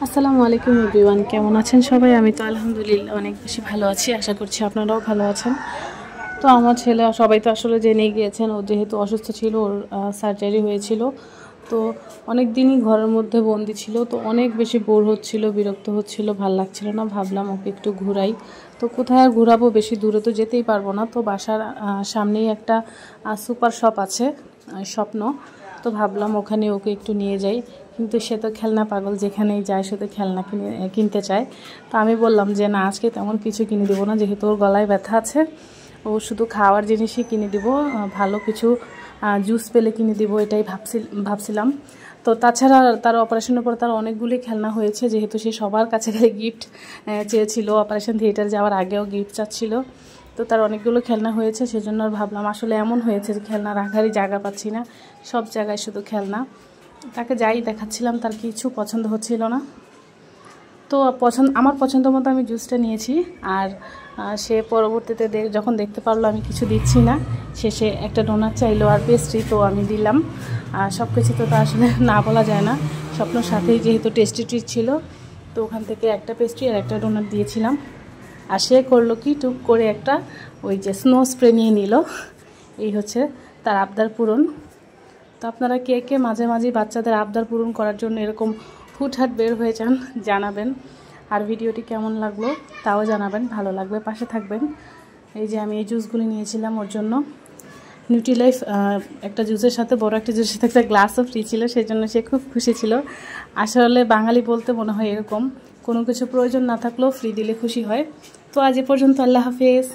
আসসালামু আলাইকুম এভরিওয়ান, কেমন আছেন সবাই? আমি তো আলহামদুলিল্লাহ অনেক বেশি ভালো আছি। আশা করছি আপনারাও ভালো আছেন। তো আমার ছেলে সবাই তো আসলে জেনেই গিয়েছেন, ও যেহেতু অসুস্থ ছিল, ওর সার্জারি হয়েছিল। তো অনেক দিনই ঘরের মধ্যে বন্দি ছিল, তো অনেক বেশি বোর হচ্ছিল, বিরক্ত হচ্ছিল, ভাল লাগছিল না। ভাবলাম ওকে একটু ঘুরাই। তো কোথায় আর ঘুরাবো, বেশি দূরে তো যেতেই পারবো না। তো বাসার সামনেই একটা সুপার শপ আছে, স্বপ্ন। তো ভাবলাম ওখানে ওকে একটু নিয়ে যাই, কিন্তু সে তো খেলনা পাগল, যেখানেই যায় শুধু খেলনা কিনতে চায়। তো আমি বললাম যে না, আজকে তেমন কিছু কিনে দেবো না, যেহেতু ওর গলায় ব্যথা আছে। ও শুধু খাওয়ার জিনিসই কিনে দিব, ভালো কিছু জুস পেলে কিনে দিব, এটাই ভাবছিলাম। তো তাছাড়া তার অপারেশনের পর তার অনেকগুলি খেলনা হয়েছে, যেহেতু সে সবার কাছে গিফট চেয়েছিল, অপারেশন থিয়েটার যাওয়ার আগেও গিফট চাচ্ছিল। তো তার অনেকগুলো খেলনা হয়েছে, সেজন্য ভাবলাম আসলে এমন হয়েছে যে খেলনা রাখারই জায়গা পাচ্ছি না, সব জায়গায় শুধু খেলনা। তাকে যাই দেখাচ্ছিলাম, তার কিছু পছন্দ হচ্ছিল না। তো আমার পছন্দ মতো আমি জুসটা নিয়েছি। আর সে পরবর্তীতে যখন দেখতে পারলো আমি কিছু দিচ্ছি না, শেষে একটা ডোনাট চাইলো আর পেস্ট্রি, তো আমি দিলাম। সব কিছু তো আসলে না বলা যায় না, স্বপ্নর সাথেই যেহেতু টেস্টি ট্রিট ছিল, তো ওখান থেকে একটা পেস্ট্রি আর একটা ডোনাট দিয়েছিলাম। আর সে করলো কি, টুক করে একটা ওই যে স্নো স্প্রে নিয়ে নিল। এই হচ্ছে তার আবদার পূরণ। তো আপনারা কে কে মাঝে মাঝে বাচ্চাদের আবদার পূরণ করার জন্য এরকম হুটহাট বের হয়ে যান, জানাবেন। আর ভিডিওটি কেমন লাগলো তাও জানাবেন, ভালো লাগবে পাশে থাকবেন। এই যে আমি এই জুসগুলি নিয়েছিলাম ওর জন্য। নিউট্রিলাইফ একটা জুসের সাথে, বড় একটা জুসের সাথে একটা গ্লাসও ফ্রি ছিল, সেই জন্য সে খুব খুশি ছিল। আসলে বাঙালি বলতে মনে হয় এরকম, কোনো কিছু প্রয়োজন না থাকলেও ফ্রি দিলে খুশি হয়। তো আজ এ পর্যন্ত, আল্লাহ হাফেজ।